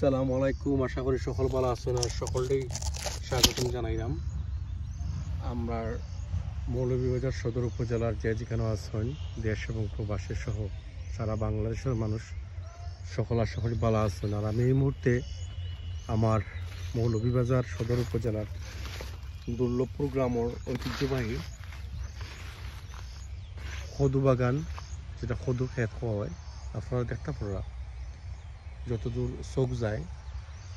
আসসালামু আলাইকুম। আশা করি সকল ভালো আছেন আর সকলকেই স্বাগতম জানাইলাম। আমরা মৌলভীবাজার সদর উপজেলার যে যেখানে আছেন দেশ এবং প্রবাসী সহ সারা বাংলাদেশের মানুষ সকল আশা করি ভালো আছেন। আর আমি এই মুহূর্তে আমার মৌলভীবাজার সদর উপজেলার দুর্লভপুর গ্রামের ঐতিহ্যবাহী খদু বাগান, যেটা খদু খেত হয়, আপনারা দেখতে পারা যতদূর চোখ যায়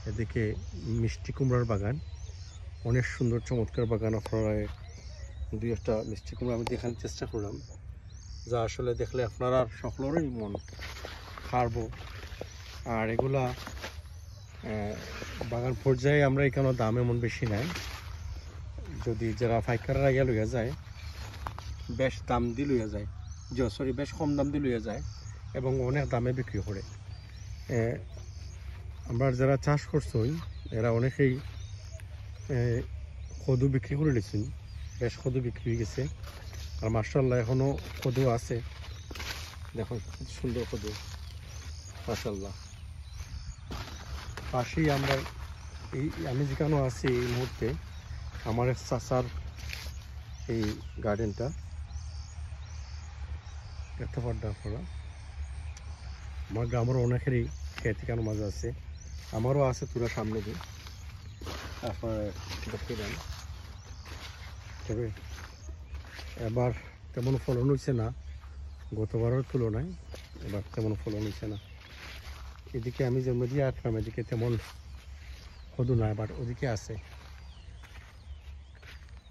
এদিকে মিষ্টি কুমড়ার বাগান, অনেক সুন্দর চমৎকার বাগান। আপনারা দুই একটা মিষ্টি কুমড়া আমি দেখানোর চেষ্টা করলাম, যা আসলে দেখলে আপনারা সকলেরই মন খারবো। আর এগুলা বাগান পর্যায়ে আমরা এখানে দাম এমন বেশি নাই, যদি যারা পাইকাররা ইয়া লইয়া যায় বেশ দাম দিয়ে লইয়া যায়, বেশ কম দাম দিয়ে লইয়া যায় এবং অনেক দামে বিক্রি করে। আমরা যারা চাষ করছেন এরা অনেকেই কদু বিক্রি করে নিয়েছেন, বেশ কদু বিক্রি হয়ে গেছে। আর মাশাআল্লাহ এখনও কদু আছে, দেখুন খুব সুন্দর কদু মাশাআল্লাহ। পাশেই আমরা আমি যেখানে আছি এই মুহূর্তে আমার এক চাচার এই গার্ডেনটা দেখতে পারবেন আপনারা। আমার গ্রামের অনেকেরই খেতে কেন মাঝে আছে, আমারও আছে তুরা সামনে দিয়ে আপনারা দেখতে পান। তবে এবার তেমন ফলন হয়েছে না, গতবারের তুলনায় এবার তেমন ফলন হয়েছে না। এদিকে আমি জন্ম দিয়ে আসলাম, এদিকে তেমন কদু না, এবার ওদিকে আছে।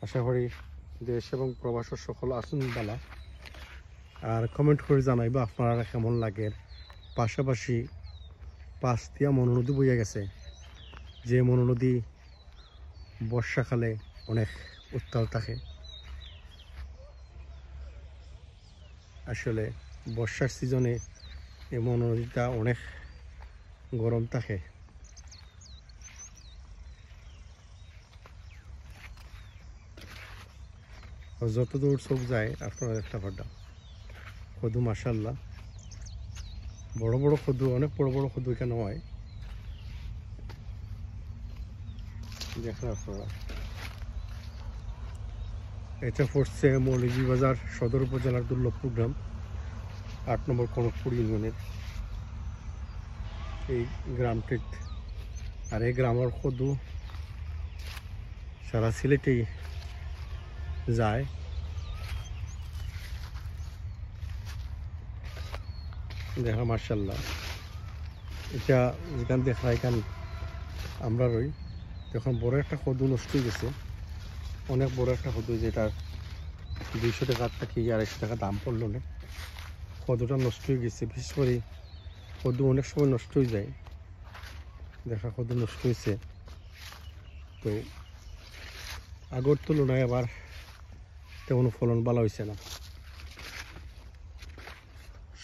আশা করি দেশ এবং প্রবাসের সকল আসুন বালা, আর কমেন্ট করে জানাইবা আপনারা কেমন লাগে। পাশাপাশি পাশ দিয়া মনোনদী বইয়া গেছে, যে মনোনদী বর্ষাকালে অনেক উত্তাল থাকে। আসলে বর্ষার সিজনে এই মনোনদীটা অনেক গরম থাকে। যতদূর চোখ যায় আপনারা দেখতে পারবেন কদু মাশাআল্লাহ, বড় বড় কদু, অনেক বড় বড় কদু এখানে হয়। দেখেন আপনারা, এটা পড়ছে মৌলভীবাজার সদর উপজেলার দুর্লভপুর গ্রাম, 8 নম্বর কনকপুর ইউনিয়নের এই গ্রামটির। আর এই গ্রামের কদু সারা সিলেটেই যায়। দেখা মাশাআল্লাহ, এটা যেখান দেখা এখান আমরা রই, তখন বড় একটা কদু নষ্ট হয়ে গেছে, অনেক বড় একটা কদু, যেটার 200 টাকা থেকে 250 টাকা দাম পড়লো না। কদুটা নষ্ট হয়ে গেছে, বিশেষ করে কদু অনেক সময় নষ্ট হয়ে যায়। দেখা কদু নষ্ট হয়েছে, তো আগের তুলনায় আবার তেমন ফলন ভালো হয়েছে না।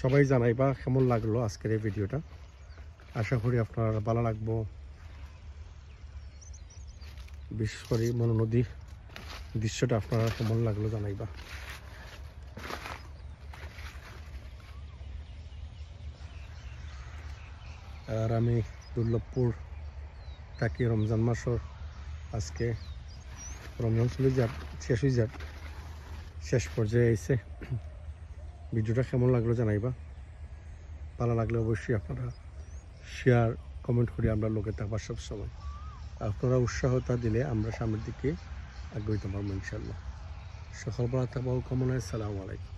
সবাই জানাইবা কেমন লাগলো আজকের এই ভিডিওটা, আশা করি আপনার ভালো লাগবো। বিশেষ করে মনোনদী দৃশ্যটা আপনারা কেমন লাগলো জানাইবা। আর আমি দুর্লভপুর থাকি রমজান মাসের, আজকে রমজান চলে যাক, শেষ হয়ে যাক, শেষ পর্যায়ে এসে ভিডিওটা কেমন লাগলো জানাইবা। ভালো লাগলে অবশ্যই আপনারা শেয়ার কমেন্ট করে আমরা লোকে থাকবার সবসময়। আপনারা উৎসাহতা দিলে আমরা সামনের দিকে আগ্রহীত পারবো ইনশাল্লাহ। সকল ভালো থাকবো কামনায়। আসসালামু আলাইকুম।